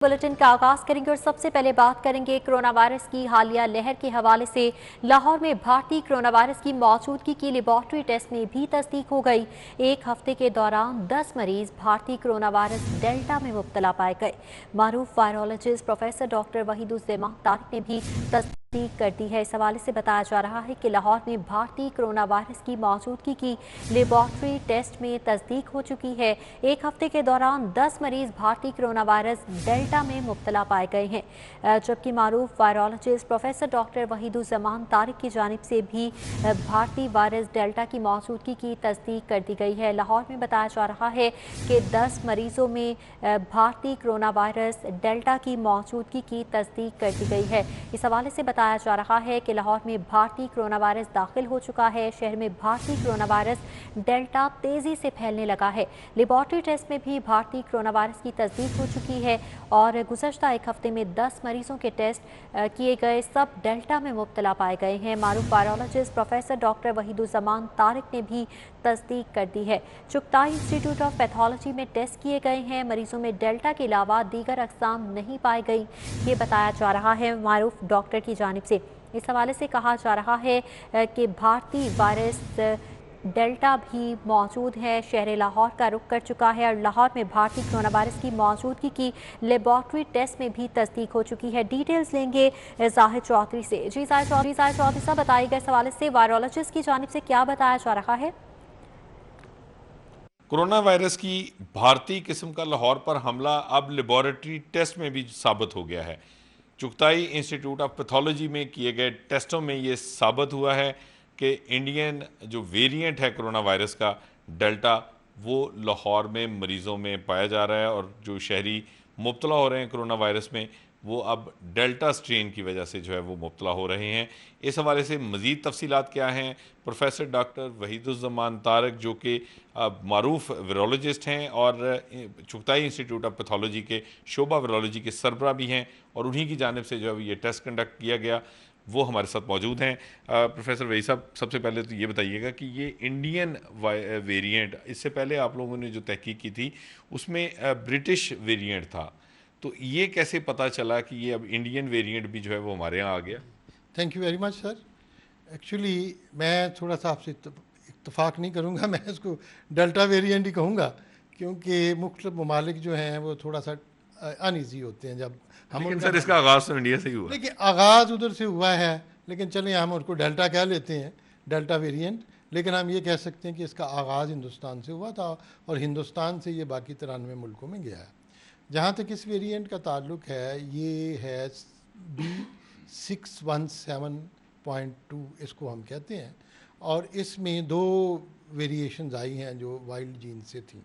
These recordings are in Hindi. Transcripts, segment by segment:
बुलेटिन का आगाज करेंगे और सबसे पहले बात करेंगे कोरोना वायरस की हालिया लहर के हवाले से। लाहौर में भारतीय कोरोना वायरस की मौजूदगी की लेबॉर्ट्री टेस्ट में भी तस्दीक हो गई। एक हफ्ते के दौरान 10 मरीज भारतीय कोरोना वायरस डेल्टा में मुब्तला पाए गए। मारूफ वायरोलॉजिस्ट प्रोफेसर डॉक्टर वहीदुज़्ज़मान तारिक ने भी तस्दीक कर दी है। इस हवाले से बताया जा रहा है कि लाहौर में भारतीय कोरोना वायरस की मौजूदगी की लेबॉर्ट्री टेस्ट में तस्दीक हो चुकी है। एक हफ्ते के दौरान 10 मरीज भारतीय कोरोना वायरस डेल्टा में मुब्तला पाए गए हैं, जबकि मारूफ वायरोलॉजिस्ट प्रोफेसर डॉक्टर वहीदुज़्ज़मान तारिक की जानिब से भी भारतीय वायरस डेल्टा की मौजूदगी की तस्दीक कर दी गई है। लाहौर में बताया जा रहा है कि 10 मरीजों में भारतीय कोरोना वायरस डेल्टा की मौजूदगी की तस्दीक कर दी गई है। इस हवाले से बताया जा रहा है कि लाहौर में भारतीय कोरोना वायरस दाखिल हो चुका है। शहर में भारतीय कोरोना वायरस डेल्टा तेजी से फैलने लगा है। लेबॉर्ट्री टेस्ट में भी भारतीय कोरोना वायरस की तस्दीक हो चुकी है और गुज़श्ता एक हफ्ते में 10 मरीजों के टेस्ट किए गए, सब डेल्टा में मुब्तला पाए गए हैं। मारूफ वायरोलॉजिस्ट प्रोफेसर डॉक्टर वहीदुज़्ज़मान तारिक ने भी तस्दीक कर दी है। चुगताई इंस्टीट्यूट ऑफ पैथोलॉजी में टेस्ट किए गए हैं। मरीजों में डेल्टा के अलावा दीगर अक़साम नहीं पाई गई, ये बताया जा रहा है मारूफ डॉक्टर की जानिब से। इस हवाले से कहा जा रहा है कि भारतीय वायरस डेल्टा भी मौजूद है। शहर लाहौर का रुख कर चुका है और लाहौर में भारतीय कोरोना वायरस की मौजूदगी की लेबॉर्ट्री टेस्ट में भी तस्दीक हो चुकी है। डिटेल्स लेंगे जाहिद चौधरी से। जी जाहिद चौधरी साहब, बताइएगा इस हवाले से वायरोलॉजिस्ट की जानिब से क्या बताया जा रहा है? कोरोना वायरस की भारतीय किस्म का लाहौर पर हमला अब लेबॉरेटरी टेस्ट में भी साबित हो गया है। चुगताई इंस्टीट्यूट ऑफ पैथोलॉजी में किए गए टेस्टों में ये साबित हुआ है कि इंडियन जो वेरिएंट है कोरोना वायरस का डेल्टा, वो लाहौर में मरीज़ों में पाया जा रहा है और जो शहरी मुब्तला हो रहे हैं कोरोना वायरस में, वो अब डेल्टा स्ट्रेन की वजह से जो है वो मुब्तला हो रहे हैं। इस हवाले से मज़ीद तफसीलात क्या हैं, प्रोफेसर डॉक्टर वहीदुज़्ज़मान तारिक जो कि मारूफ वायरोलॉजिस्ट हैं और चुगताई इंस्टीट्यूट ऑफ पैथोलॉजी के शोबा वायरोलॉजी के सरबरा भी हैं और उन्हीं की जानिब से जो है ये टेस्ट कंडक्ट किया गया, वो हमारे साथ मौजूद हैं। प्रोफेसर वही साहब, सबसे पहले तो ये बताइएगा कि ये इंडियन वेरिएंट, इससे पहले आप लोगों ने जो तहकीक की थी उसमें ब्रिटिश वेरिएंट था, तो ये कैसे पता चला कि ये अब इंडियन वेरिएंट भी जो है वो हमारे यहाँ आ गया? Thank you very much sir. Actually मैं थोड़ा सा आपसे इत्तफाक नहीं करूँगा, मैं इसको डेल्टा वेरिएंट ही कहूँगा, क्योंकि मुख्तलिफ ममालिक जो हैं वो थोड़ा सा अनईजी होते हैं जब हम। लेकिन सर इसका आगाज़ तो इंडिया से ही हुआ। देखिए, आगाज़ उधर से हुआ है, लेकिन चलिए हम उसको डेल्टा कह लेते हैं, डेल्टा वेरिएंट। लेकिन हम ये कह सकते हैं कि इसका आगाज़ हिंदुस्तान से हुआ था और हिंदुस्तान से ये बाकी 93 मुल्कों में गया है। जहाँ तक इस वेरिएंट का ताल्लुक है, ये है B617.2 इसको हम कहते हैं, और इसमें 2 वेरिएशंस आई हैं जो वाइल्ड जीन से थी।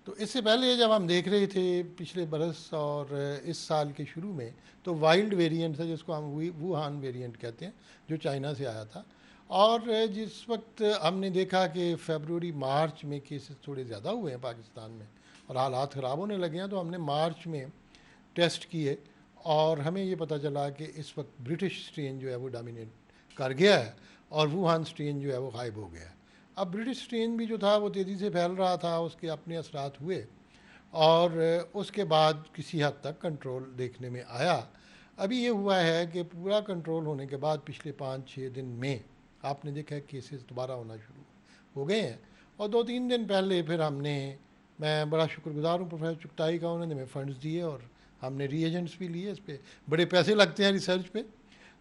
तो इससे पहले जब हम देख रहे थे पिछले बरस और इस साल के शुरू में, तो वाइल्ड वेरिएंट था जिसको हम वुहान वेरिएंट कहते हैं, जो चाइना से आया था। और जिस वक्त हमने देखा कि फरवरी मार्च में केसेस थोड़े ज़्यादा हुए हैं पाकिस्तान में और हालात ख़राब होने लगे हैं, तो हमने मार्च में टेस्ट किए और हमें ये पता चला कि इस वक्त ब्रिटिश स्ट्रेन जो है वो डोमिनेट कर गया है और वुहान स्ट्रेन जो है वो गायब हो गया है। अब ब्रिटिश स्ट्रेन भी जो था वो तेज़ी से फैल रहा था, उसके अपने असरात हुए और उसके बाद किसी हद तक कंट्रोल देखने में आया। अभी ये हुआ है कि पूरा कंट्रोल होने के बाद पिछले 5-6 दिन में आपने देखा है केसेस दोबारा होना शुरू हो गए हैं। और 2-3 दिन पहले फिर मैं बड़ा शुक्रगुजार हूँ प्रोफेसर चुगताई का, उन्होंने हमें फंड्स दिए और हमने रीएजेंट्स भी लिए। इस पर बड़े पैसे लगते हैं रिसर्च पे,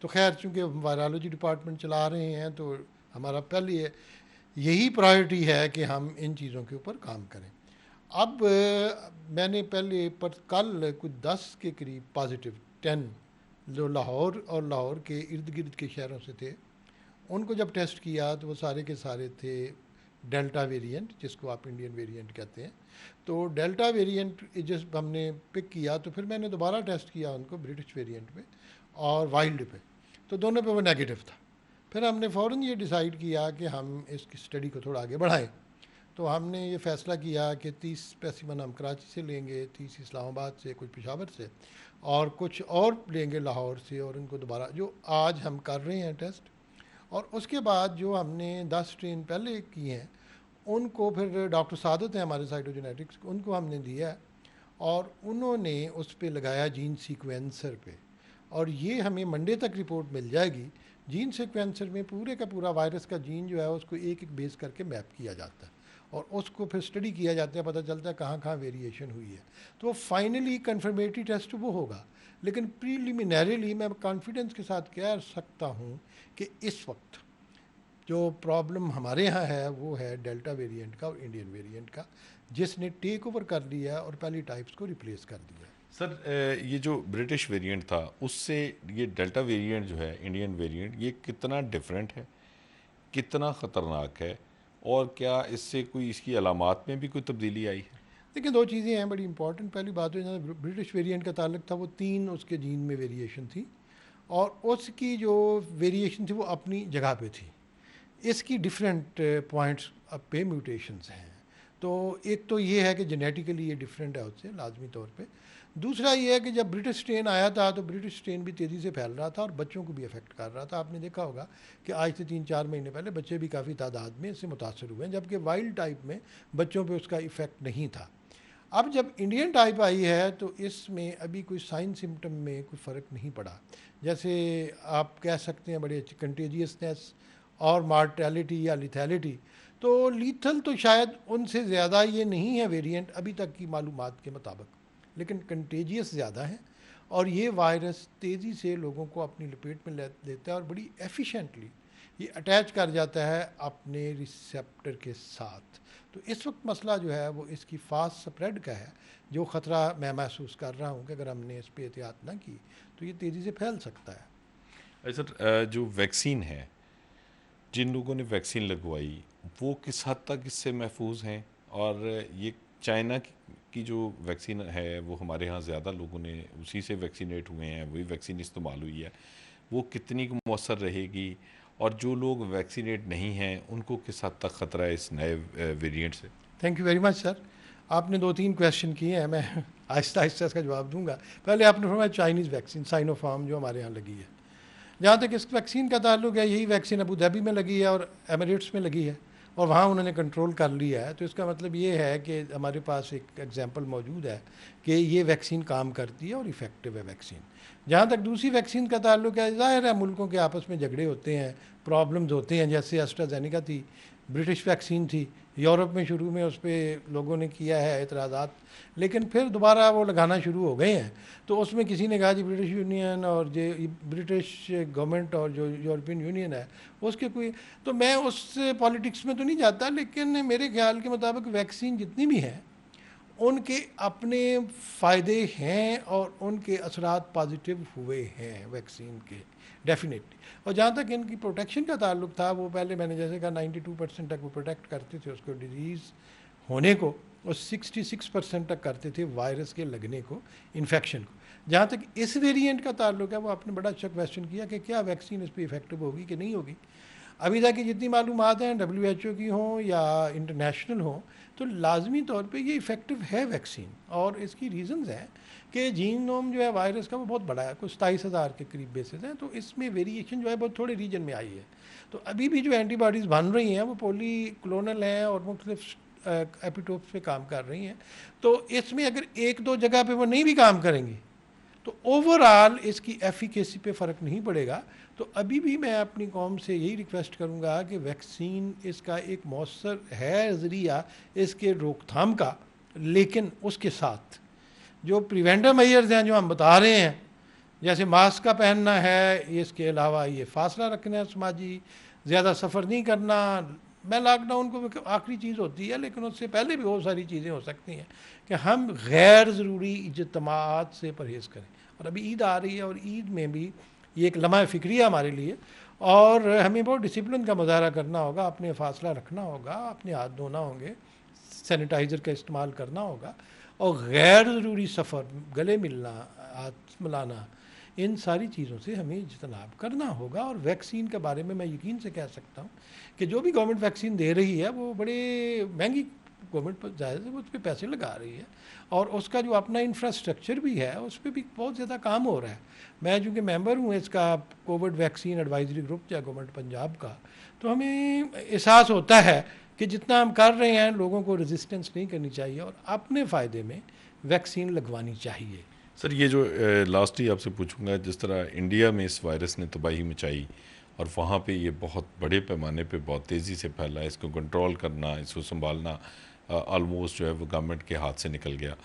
तो खैर चूँकि हम वायरोलॉजी डिपार्टमेंट चला रहे हैं तो हमारा पहले यही प्रायोरिटी है कि हम इन चीज़ों के ऊपर काम करें। अब मैंने पहले पर कल कुछ 10 के करीब पॉजिटिव 10 जो लाहौर और लाहौर के इर्द गिर्द के शहरों से थे, उनको जब टेस्ट किया तो वो सारे के सारे थे डेल्टा वेरिएंट, जिसको आप इंडियन वेरिएंट कहते हैं। तो डेल्टा वेरिएंट जब हमने पिक किया तो फिर मैंने दोबारा टेस्ट किया उनको ब्रिटिश वेरिएंट पे और वाइल्ड पे, तो दोनों पे वो नेगेटिव था। फिर हमने फ़ौरन ये डिसाइड किया कि हम इसकी स्टडी को थोड़ा आगे बढ़ाएं। तो हमने ये फ़ैसला किया कि 30 स्पेसिमन हम कराची से लेंगे, 30 इस्लामाबाद से, कुछ पेशावर से और कुछ और लेंगे लाहौर से, और उनको दोबारा जो आज हम कर रहे हैं टेस्ट, और उसके बाद जो हमने 10 स्ट्रेन पहले किए हैं उनको फिर डॉक्टर सादत हैं हमारे साइटोजेनेटिक्स, उनको हमने दिया है और उन्होंने उस पे लगाया जीन सीक्वेंसर पे, और ये हमें मंडे तक रिपोर्ट मिल जाएगी। जीन सीक्वेंसर में पूरे का पूरा वायरस का जीन जो है उसको एक एक बेस करके मैप किया जाता है और उसको फिर स्टडी किया जाता है, पता चलता है कहाँ कहाँ वेरिएशन हुई है। तो वो फाइनली कन्फर्मेटरी टेस्ट वो होगा, लेकिन प्रीलिमिनरीली मैं कॉन्फिडेंस के साथ कह सकता हूँ कि इस वक्त जो प्रॉब्लम हमारे यहाँ है वो है डेल्टा वेरिएंट का और इंडियन वेरिएंट का, जिसने टेक ओवर कर लिया और पहली टाइप्स को रिप्लेस कर दिया। सर, ये जो ब्रिटिश वेरिएंट था उससे ये डेल्टा वेरिएंट जो है, इंडियन वेरिएंट, ये कितना डिफरेंट है, कितना ख़तरनाक है, और क्या इससे कोई इसकी अलामात में भी कोई तब्दीली आई है? देखिए, दो चीज़ें हैं बड़ी इंपॉर्टेंट। पहली बात है, जहाँ ब्रिटिश वेरिएंट का ताल्लुक था वो 3 उसके जीन में वेरिएशन थी और उसकी जो वेरिएशन थी वो अपनी जगह पे थी। इसकी डिफरेंट पॉइंट्स पे म्यूटेशंस हैं। तो एक तो ये है कि जेनेटिकली ये डिफरेंट है उससे लाजमी तौर पे। दूसरा ये है कि जब ब्रिटिश स्ट्रेन आया था तो ब्रिटिश स्ट्रेन भी तेज़ी से फैल रहा था और बच्चों को भी अफेक्ट कर रहा था। आपने देखा होगा कि आज से 3-4 महीने पहले बच्चे भी काफ़ी तादाद में इससे मुतासर हुए हैं, जबकि वाइल्ड टाइप में बच्चों पे उसका इफ़ेक्ट नहीं था। अब जब इंडियन टाइप आई है तो इसमें अभी कोई साइन सिम्टम में कोई फ़र्क नहीं पड़ा। जैसे आप कह सकते हैं बड़े अच्छी कंटेजियसनेस और मार्टेलिटी या लिथैलिटी, तो लीथल तो शायद उनसे ज़्यादा ये नहीं है वेरिएंट अभी तक की मालूमात के मुताबिक, लेकिन कंटेजियस ज़्यादा है और ये वायरस तेज़ी से लोगों को अपनी लपेट में लेता है और बड़ी एफिशिएंटली ये अटैच कर जाता है अपने रिसेप्टर के साथ। तो इस वक्त मसला जो है वो इसकी फास्ट स्प्रेड का है, जो ख़तरा मैं महसूस कर रहा हूँ कि अगर हमने इस पर एहतियात ना की तो ये तेज़ी से फैल सकता है। सर, जो वैक्सीन है, जिन लोगों ने वैक्सीन लगवाई वो किस हद तक इससे महफूज हैं, और ये चाइना की जो वैक्सीन है वो हमारे यहाँ ज़्यादा लोगों ने उसी से वैक्सीनेट हुए हैं, वही वैक्सीन इस्तेमाल हुई है, वो कितनी मौसर रहेगी, और जो लोग वैक्सीनेट नहीं हैं उनको किस हद तक ख़तरा है इस नए वेरिएंट से? Thank you very much sir. आपने 2-3 क्वेश्चन किए हैं, मैं आहिस्ता आहिस्ता इसका जवाब दूंगा। पहले आपने फरमाया चाइनीज़ वैक्सीन साइनोफार्म जो हमारे यहाँ लगी है। जहाँ तक इस वैक्सीन का ताल्लुक है, यही वैक्सीन अबू धाबी में लगी है और एमिरेट्स में लगी है और वहाँ उन्होंने कंट्रोल कर लिया है। तो इसका मतलब ये है कि हमारे पास एक एग्जांपल मौजूद है कि ये वैक्सीन काम करती है और इफ़ेक्टिव है वैक्सीन। जहाँ तक दूसरी वैक्सीन का ताल्लुक है, ज़ाहिर है मुल्कों के आपस में झगड़े होते हैं, प्रॉब्लम्स होते हैं। जैसे एस्ट्राजेनेका थी, ब्रिटिश वैक्सीन थी, यूरोप में शुरू में उस पर लोगों ने किया है एतराज़ात, लेकिन फिर दोबारा वो लगाना शुरू हो गए हैं। तो उसमें किसी ने कहा जी ब्रिटिश यूनियन और जो ब्रिटिश गवर्नमेंट और जो यूरोपियन यूनियन है उसके कोई, तो मैं उस पॉलिटिक्स में तो नहीं जाता, लेकिन मेरे ख्याल के मुताबिक वैक्सीन जितनी भी हैं उनके अपने फ़ायदे हैं और उनके असरात पॉजिटिव हुए हैं वैक्सीन के, डेफिनेटली। और जहाँ तक इनकी प्रोटेक्शन का ताल्लुक था, वो पहले मैंने जैसे कहा 92% तक वो प्रोटेक्ट करते थे उसको डिजीज़ होने को, और 66% तक करते थे वायरस के लगने को, इन्फेक्शन को। जहाँ तक इस वेरिएंट का ताल्लुक है, वो आपने बड़ा अच्छा क्वेश्चन किया कि क्या वैक्सीन इस पर इफेक्टिव होगी कि नहीं होगी। अभी तक की जितनी मालूमात हैं WHO की हों या इंटरनेशनल हों, तो लाजमी तौर पे ये इफ़ेक्टिव है वैक्सीन। और इसकी रीज़न्स हैं कि जीनोम जो है वायरस का वो बहुत बड़ा है, कुछ 27,000 के करीब बेसिस हैं, तो इसमें वेरिएशन जो है बहुत थोड़े रीजन में आई है। तो अभी भी जो एंटीबॉडीज़ बन रही हैं वो पॉलीक्लोनल हैं और मुख्तलिफ एपिटोप्स पे काम कर रही हैं। तो इसमें अगर 1-2 जगह पे वो नहीं भी काम करेंगी तो ओवरऑल इसकी एफिकेसी पे फ़र्क नहीं पड़ेगा। तो अभी भी मैं अपनी कौम से यही रिक्वेस्ट करूँगा कि वैक्सीन इसका एक मौसर है ज़रिया इसके रोकथाम का, लेकिन उसके साथ जो प्रिवेंटिव मेजर्स हैं जो हम बता रहे हैं, जैसे मास्क का पहनना है, इसके अलावा ये फासला रखना है समाजी, ज़्यादा सफ़र नहीं करना। मैं लॉकडाउन को आखिरी चीज़ होती है, लेकिन उससे पहले भी बहुत सारी चीज़ें हो सकती हैं कि हम गैर ज़रूरी इज्तिमाआत से परहेज़ करें। और अभी ईद आ रही है और ईद में भी ये एक लम्हा फ़िक्रिया हमारे लिए, और हमें बहुत डिसिप्लिन का मुजाहरा करना होगा, अपने फासला रखना होगा, अपने हाथ धोना होंगे, सैनिटाइज़र का इस्तेमाल करना होगा, और गैर ज़रूरी सफ़र, गले मिलना, हाथ मिलाना, इन सारी चीज़ों से हमें इज्तनाब करना होगा। और वैक्सीन के बारे में मैं यकीन से कह सकता हूँ कि जो भी गवर्नमेंट वैक्सीन दे रही है वो बड़े महंगी गवर्नमेंट पर जाहिर है उस पर पैसे लगा रही है, और उसका जो अपना इंफ्रास्ट्रक्चर भी है उस पर भी बहुत ज़्यादा काम हो रहा है। मैं चूँकि मेंबर हूँ इसका कोविड वैक्सीन एडवाइजरी ग्रुप या गवर्नमेंट पंजाब का, तो हमें एहसास होता है कि जितना हम कर रहे हैं लोगों को रेजिस्टेंस नहीं करनी चाहिए और अपने फ़ायदे में वैक्सीन लगवानी चाहिए। सर ये जो लास्ट ही आपसे पूछूंगा, जिस तरह इंडिया में इस वायरस ने तबाही मचाई और वहाँ पे ये बहुत बड़े पैमाने पे बहुत तेज़ी से फैला, इसको कंट्रोल करना, इसको संभालना ऑलमोस्ट जो है वो गवर्नमेंट के हाथ से निकल गया।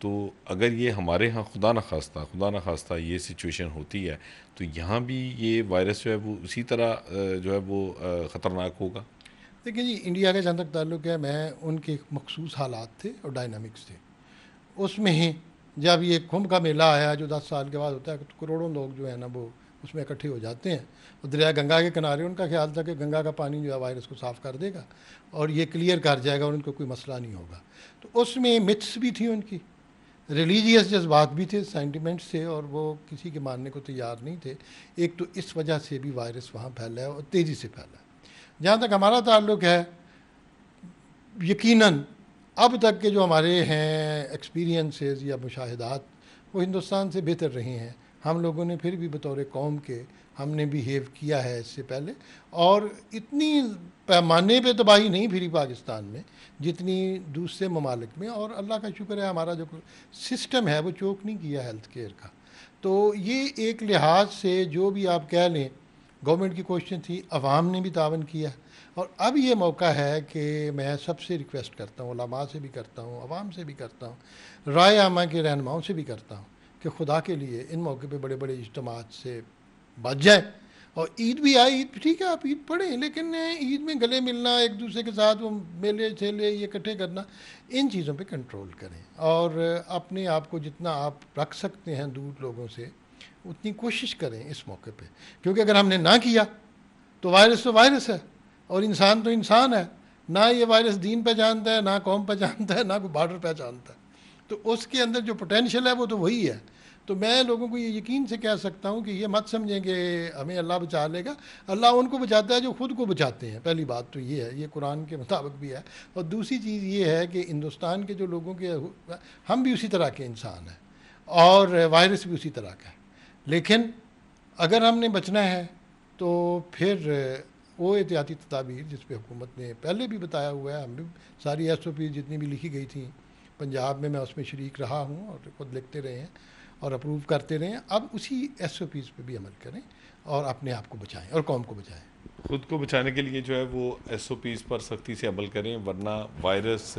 तो अगर ये हमारे यहाँ खुदा न खास्ता ये सिचुएशन होती है तो यहाँ भी ये वायरस जो है वो उसी तरह जो है वो ख़तरनाक होगा। देखिए जी, इंडिया का जहाँ तक ताल्लुक है, मैं उनके मखसूस हालात थे और डायनामिक्स थे। उसमें जब ये कुंभ का मेला आया जो 10 साल के बाद होता है तो करोड़ों लोग जो है ना वो उसमें इकट्ठे हो जाते हैं और दरिया गंगा के किनारे उनका ख्याल था कि गंगा का पानी जो है वायरस को साफ़ कर देगा और ये क्लियर कर जाएगा और उनको कोई मसला नहीं होगा। तो उसमें मिथ्स भी थी, उनकी रिलीजियस जज्बात भी थे, सेंटिमेंट्स थे और वो किसी के मानने को तैयार नहीं थे। एक तो इस वजह से भी वायरस वहाँ फैला है और तेज़ी से फैला है। जहाँ तक हमारा ताल्लुक़ है, यकीनन अब तक के जो हमारे हैं एक्सपीरियंसेस या मुशाहिदात वो हिंदुस्तान से बेहतर रहे हैं। हम लोगों ने फिर भी बतौर कौम के हमने बिहेव किया है इससे पहले, और इतनी पैमाने पे तबाही नहीं फिरी पाकिस्तान में जितनी दूसरे ममालिक में, और अल्लाह का शुक्र है हमारा जो सिस्टम है वो चोक नहीं किया हेल्थ केयर का। तो ये एक लिहाज से जो भी आप कह लें गवर्नमेंट की कोशिश थी, अवाम ने भी तावन किया और अब ये मौका है कि मैं सबसे रिक्वेस्ट करता हूँ, उलमा से भी करता हूँ, अवाम से भी करता हूँ, राय आमा के रहनुमाओं से भी करता हूँ कि खुदा के लिए इन मौके पे बड़े बड़े इज्तिमात से बच जाए। और ईद भी आई, ईद ठीक है आप ईद पढ़ें, लेकिन ईद में गले मिलना, एक दूसरे के साथ वो मेले ठेले ये इकट्ठे करना, इन चीज़ों पे कंट्रोल करें और अपने आप को जितना आप रख सकते हैं दूर लोगों से उतनी कोशिश करें इस मौके पे, क्योंकि अगर हमने ना किया तो वायरस है और इंसान तो इंसान है। ना ये वायरस दीन पहचानता है, ना कौम पहचानता है, ना कोई बॉर्डर पहचानता है। तो उसके अंदर जो पोटेंशियल है वो तो वही है। तो मैं लोगों को ये यकीन से कह सकता हूँ कि ये मत समझें कि हमें अल्लाह बचा लेगा। अल्लाह उनको बचाता है जो ख़ुद को बचाते हैं। पहली बात तो ये है, ये कुरान के मुताबिक भी है। और दूसरी चीज़ ये है कि हिंदुस्तान के जो लोगों के, हम भी उसी तरह के इंसान हैं और वायरस भी उसी तरह का है। लेकिन अगर हमने बचना है तो फिर वो एहतियाती तदाबीर जिस पे हुकूमत ने पहले भी बताया हुआ है, हम भी सारी SOP जितनी भी लिखी गई थी पंजाब में, मैं उसमें शरीक रहा हूँ और खुद लिखते रहे हैं और अप्रूव करते रहे हैं। अब उसी SOPs पे भी अमल करें और अपने आप को बचाएं और कौम को बचाएं। खुद को बचाने के लिए जो है वो SOPs पर सख्ती से अमल करें, वरना वायरस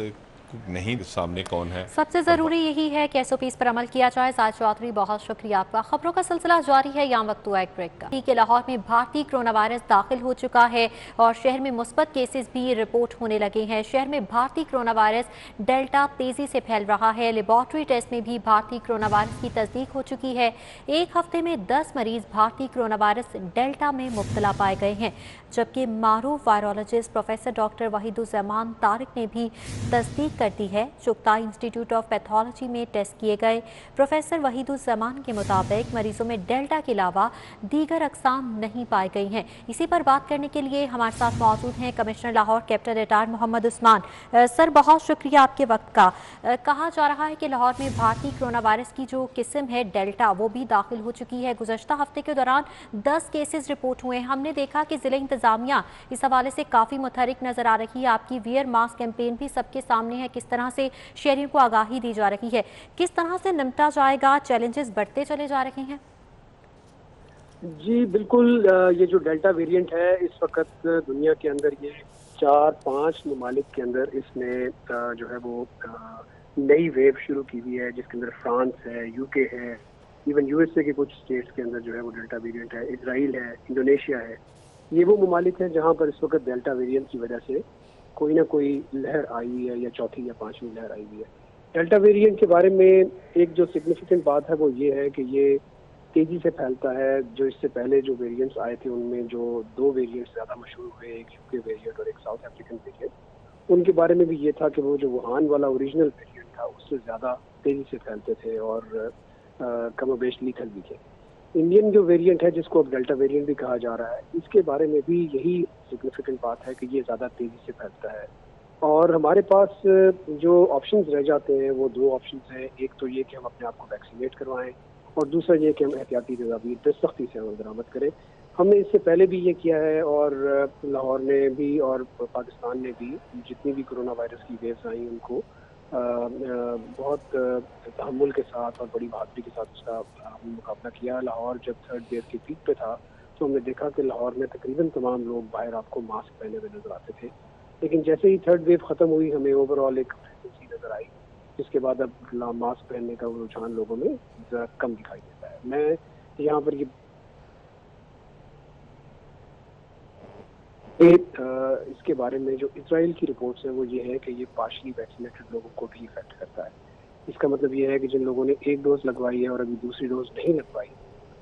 नहीं सामने कौन है। सबसे ज़रूरी यही है कि SOPs पर अमल किया जाए। साद चौधरी, बहुत शुक्रिया आपका। खबरों का सिलसिला जारी है, यहाँ वक्त हुआ एक ब्रेक का। ठीक है, लाहौर में भारतीय कोरोना वायरस दाखिल हो चुका है और शहर में मुस्बत केसेस भी रिपोर्ट होने लगे हैं। शहर में भारतीय कोरोना वायरस डेल्टा तेजी से फैल रहा है। लेबॉर्ट्री टेस्ट में भी भारतीय कोरोना वायरस की तस्दीक हो चुकी है। एक हफ्ते में 10 मरीज भारतीय कोरोना वायरस डेल्टा में मुब्तला पाए गए हैं, जबकि मारूफ वायरोलॉजिस्ट प्रोफेसर डॉक्टर वहीदुज़्ज़मान तारिक ने भी तस्दीक कर दी है। चुगताई इंस्टीट्यूट ऑफ पैथोलॉजी में टेस्ट किए गए प्रोफेसर वहीदुज़्ज़मान के मुताबिक मरीजों में डेल्टा के अलावा दीगर अक़साम नहीं पाई गई हैं। इसी पर बात करने के लिए हमारे साथ मौजूद हैं commissioner Lahore captain retired Mohammad Usman. Sir, बहुत शुक्रिया आपके वक्त का। कहा जा रहा है कि लाहौर में भारतीय कोरोना वायरस की जो किस्म है डेल्टा वो भी दाखिल हो चुकी है। गुज़श्ता हफ्ते के दौरान 10 केसेस रिपोर्ट हुए हैं। हमने देखा कि ज़िले इंतज़ामिया इस हवाले से काफ़ी मुतहरिक नज़र आ रही है। आपकी वियर मास्क कैंपेन भी सबके सामने है, किस तरह से शहरियों को आगाही दी जा रही है, किस तरह से निपटा जाएगा, चैलेंजेस बढ़ते चले जा रहे हैं? जी बिल्कुल, ये जो डेल्टा वेरिएंट है इस वक्त दुनिया के अंदर ये 4-5 ममालिक के अंदर इसने जो है वो नई वेव शुरू की हुई है, जिसके अंदर फ्रांस है, UK है, इवन USA के कुछ स्टेट्स के अंदर जो है वो डेल्टा वेरिएंट है, इजराइल है, इंडोनेशिया है। ये वो ममालिक हैं जहाँ पर इस वक्त डेल्टा वेरिएंट की वजह से कोई ना कोई लहर आई हुई है, या चौथी या पांचवी लहर आई हुई है। डेल्टा वेरिएंट के बारे में एक जो सिग्निफिकेंट बात है वो ये है कि ये तेजी से फैलता है। जो इससे पहले जो वेरिएंट्स आए थे उनमें जो 2 वेरिएंट्स ज़्यादा मशहूर हुए, एक UK वेरिएंट और एक साउथ अफ्रीकन वेरिएंट, उनके बारे में भी ये था कि वो जो वुहान वाला ओरिजिनल वेरिएंट था उससे ज़्यादा तेजी से फैलते थे और कमोबेश लीथल भी थे। इंडियन जो वेरिएंट है जिसको अब डेल्टा वेरिएंट भी कहा जा रहा है, इसके बारे में भी यही सिग्निफिकेंट बात है कि ये ज़्यादा तेज़ी से फैलता है। और हमारे पास जो ऑप्शंस रह जाते हैं वो 2 ऑप्शंस हैं। एक तो ये कि हम अपने आप को वैक्सीनेट करवाएं और दूसरा ये कि हम एहतियाती तदाबीर पे सख्ती से अमल दरामद करें। हमने इससे पहले भी ये किया है और लाहौर ने भी और पाकिस्तान ने भी जितनी भी कोरोना वायरस की वेव्स आई उनको बहुत तहम्मुल के साथ और बड़ी बहादुरी के साथ उसका हमने मुकाबला किया। लाहौर जब थर्ड वेव के पीक पे था तो हमने देखा कि लाहौर में तकरीबन तमाम लोग बाहर आपको मास्क पहने हुए नजर आते थे, लेकिन जैसे ही थर्ड वेव ख़त्म हुई हमें ओवरऑल एक कंसिस्टेंसी नज़र आई, जिसके बाद अब मास्क पहनने का रुझान लोगों में ज़रा कम दिखाई देता है। मैं यहाँ पर इसके बारे में जो इजराइल की रिपोर्ट्स हैं वो ये है कि ये पार्शली वैक्सीनेटेड लोगों को भी इफेक्ट करता है। इसका मतलब ये है कि जिन लोगों ने एक डोज लगवाई है और अभी दूसरी डोज नहीं लगवाई,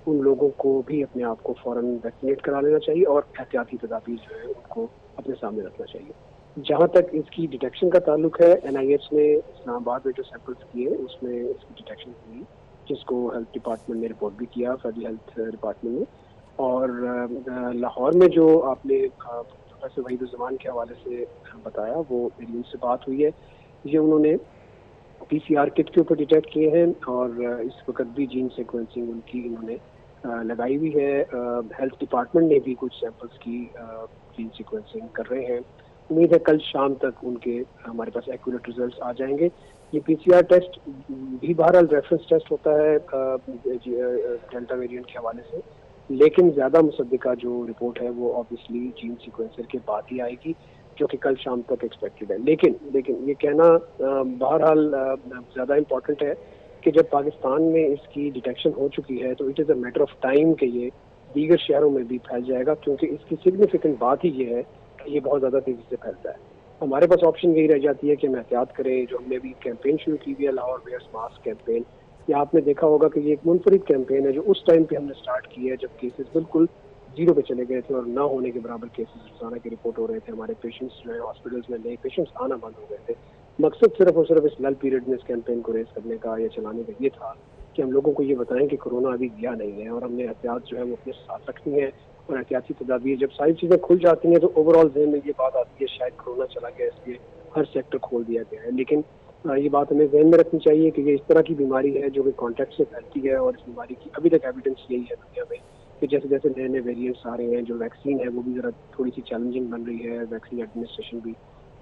उन लोगों को भी अपने आप को फौरन वैक्सीनेट करा लेना चाहिए और एहतियाती तदाबीर जो है उनको अपने सामने रखना चाहिए। जहाँ तक इसकी डिटेक्शन का ताल्लुक है, NIH ने इस्लामाबाद में जो सैंपल्स किए उसमें इसकी डिटेक्शन हुई, जिसको हेल्थ डिपार्टमेंट ने रिपोर्ट भी किया, फेडरल हेल्थ डिपार्टमेंट ने। और लाहौर में जो आपने प्रोफेसर वहीदुज़्ज़मान के हवाले से बताया, वो मेरी उनसे बात हुई है। ये उन्होंने PCR किट के ऊपर डिटेक्ट किए हैं और इस वक्त भी जीन सीक्वेंसिंग उनकी इन्होंने लगाई हुई है। हेल्थ डिपार्टमेंट ने भी कुछ सैंपल्स की जीन सीक्वेंसिंग कर रहे हैं। उम्मीद है कल शाम तक उनके हमारे पास एक्यूरेट रिजल्ट्स आ जाएंगे। ये PCR टेस्ट भी बहरहाल रेफरेंस टेस्ट होता है डेल्टा वेरिएंट के हवाले से, लेकिन ज़्यादा मुसद्दिका जो रिपोर्ट है वो ऑब्वियसली जीन सीक्वेंसर के बाद ही आएगी, जो कि कल शाम तक एक्सपेक्टेड है। लेकिन ये कहना बहरहाल ज़्यादा इम्पोर्टेंट है कि जब पाकिस्तान में इसकी डिटेक्शन हो चुकी है तो it is a matter of time कि ये दीगर शहरों में भी फैल जाएगा, क्योंकि इसकी सिग्निफिकेंट बात ही ये है कि ये बहुत ज़्यादा तेज़ी से फैलता है। हमारे पास ऑप्शन यही रह जाती है कि हम एहतियात करें। जो हमने अभी कैंपेन शुरू की हुई है, लाहौर वेयर्स मास्क कैंपेन, या आपने देखा होगा कि ये एक मुनफरिद कैंपेन है जो उस टाइम पे हमने स्टार्ट की है जब केसेस बिल्कुल जीरो पे चले गए थे और ना होने के बराबर केसेस रोजाना की रिपोर्ट हो रहे थे। हमारे पेशेंट्स जो है हॉस्पिटल्स में नए पेशेंट्स आना बंद हो गए थे। मकसद सिर्फ और सिर्फ इस लल पीरियड में इस कैंपेन को रेस करने का या चलाने का ये था कि हम लोगों को ये बताएं कि कोरोना अभी गया नहीं है और हमने एहतियात जो है वो अपने साथ रखनी है और एहतियाती तदाबीर। जब सारी चीज़ें खुल जाती हैं तो ओवरऑल ज़हन में ये बात आती है शायद कोरोना चला गया इसलिए हर सेक्टर खोल दिया गया है, लेकिन ये बात हमें ध्यान में रखनी चाहिए कि ये इस तरह की बीमारी है जो कि कॉन्टैक्ट से फैलती है और इस बीमारी की अभी तक एविडेंस यही है दुनिया में कि जैसे जैसे नए नए वेरिएंट्स आ रहे हैं, जो वैक्सीन है वो भी ज़रा थोड़ी सी चैलेंजिंग बन रही है, वैक्सीन एडमिनिस्ट्रेशन भी,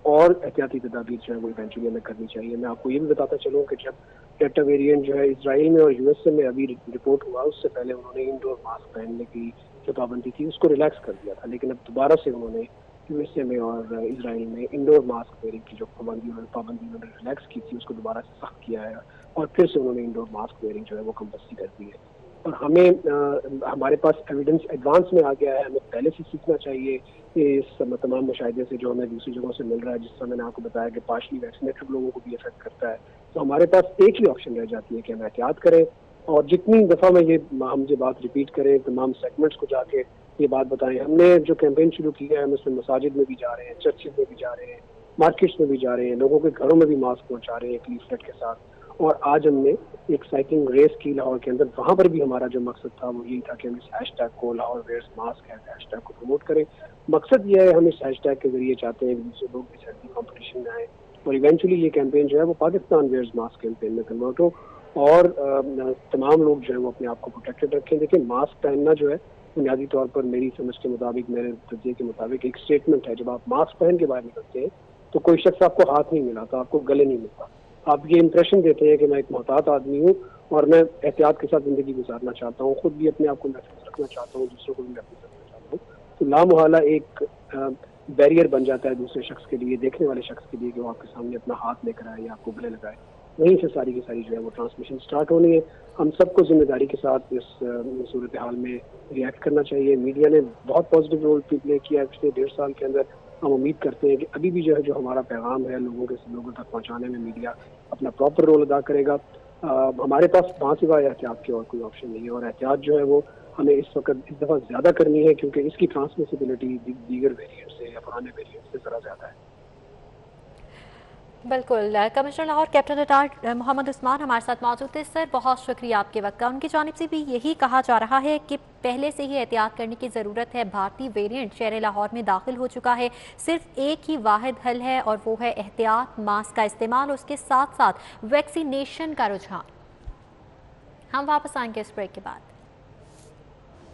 और एहतियाती तदाबीर जो है वो इवेंचुअली हमें करनी चाहिए। मैं आपको ये भी बताता चलूँ कि जब डेल्टा वेरिएंट जो है इसराइल में और USA में अभी रिपोर्ट हुआ, उससे पहले उन्होंने इंडोर मास्क पहनने की जो पाबंदी थी उसको रिलैक्स कर दिया था, लेकिन अब दोबारा से उन्होंने USA में और इसराइल में इंडोर मास्क वेयरिंग की जो पाबंदी उन्होंने रिलैक्स की थी उसको दोबारा से सख्त किया है और फिर से उन्होंने इंडोर मास्क वेयरिंग जो है वो कंपल्सरी कर दी है। और हमें हमारे पास एविडेंस एडवांस में आ गया है, हमें पहले से सीखना चाहिए इस तमाम मुशाहिदे से जो हमें दूसरी जगहों से मिल रहा है, जिस तरह मैंने आपको बताया कि पार्शली वैक्सीनेटेड लोगों को भी इफेक्ट करता है। तो हमारे पास एक ही ऑप्शन रह जाती है कि हम एहतियात करें और जितनी दफ़ा में हम ये बात रिपीट करें, तमाम सेगमेंट्स को जाके ये बात बताएं। हमने जो कैंपेन शुरू किया है हम उसमें मसाजिद में भी जा रहे हैं, चर्चिज में भी जा रहे हैं, मार्केट्स में भी जा रहे हैं, लोगों के घरों में भी मास्क पहुंचा रहे हैं एक लीफलेट के साथ। और आज हमने एक साइकिलिंग रेस की लाहौर के अंदर, वहां पर भी हमारा जो मकसद था वो यही था कि हम इस हैशटैग को, लाहौर वेयर्स मास्क हैशटैग को प्रमोट करें। मकसद ये है, हम इस हैशटैग के जरिए चाहते हैं दूसरे लोग भी हेल्दी कॉम्पिटिशन में आए और इवेंचुअली ये कैंपेन जो है वो पाकिस्तान वेयर्स मास्क कैंपेन में कन्वर्ट हो और तमाम लोग जो है वो अपने आप को प्रोटेक्टेड रखें। देखिए, मास्क पहनना जो है बुनियादी तौर पर मेरी समझ के मुताबिक, मेरे तजज़िये के मुताबिक एक स्टेटमेंट है। जब आप मास्क पहन के बाहर निकलते हैं तो कोई शख्स आपको हाथ नहीं मिलाता, आपको गले नहीं मिलता, आप ये इंप्रेशन देते हैं कि मैं एक मोहतात आदमी हूँ और मैं एहतियात के साथ ज़िंदगी गुजारना चाहता हूँ, खुद भी अपने आप को महफूज रखना चाहता हूँ, दूसरों को भी महफूज रखना चाहता हूँ। तो लामुहाला एक बैरियर बन जाता है दूसरे शख्स के लिए, देखने वाले शख्स के लिए, कि वो आपके सामने अपना हाथ लेकर आए या आपको गले लगाए। वहीं से सारी की सारी जो है वो ट्रांसमिशन स्टार्ट होनी है। हम सबको जिम्मेदारी के साथ इस सूरत हाल में रिएक्ट करना चाहिए। मीडिया ने बहुत पॉजिटिव रोल प्ले किया है पिछले 1.5 साल के अंदर। हम उम्मीद करते हैं कि अभी भी जो है जो हमारा पैगाम है लोगों तक पहुंचाने में मीडिया अपना प्रॉपर रोल अदा करेगा। हमारे पास वहाँ सिवाय एहतियात के और कोई ऑप्शन नहीं है और एहतियात जो है वो हमें इस दफ़ा ज़्यादा करनी है क्योंकि इसकी ट्रांसमिसिबिलिटी दीगर वेरिएंट से या पुराने वेरिएंट से ज़रा ज़्यादा है। बिल्कुल, commissioner Lahore captain retired Mohammad Usman हमारे साथ मौजूद थे। सर, बहुत शुक्रिया आपके वक्त का। उनकी जानिब से भी यही कहा जा रहा है कि पहले से ही एहतियात करने की ज़रूरत है। भारतीय वेरिएंट शहर लाहौर में दाखिल हो चुका है। सिर्फ एक ही वाहिद हल है और वो है एहतियात, मास्क का इस्तेमाल, उसके साथ साथ वैक्सीनेशन का रुझान। हम वापस आएंगे इस ब्रेक के बाद।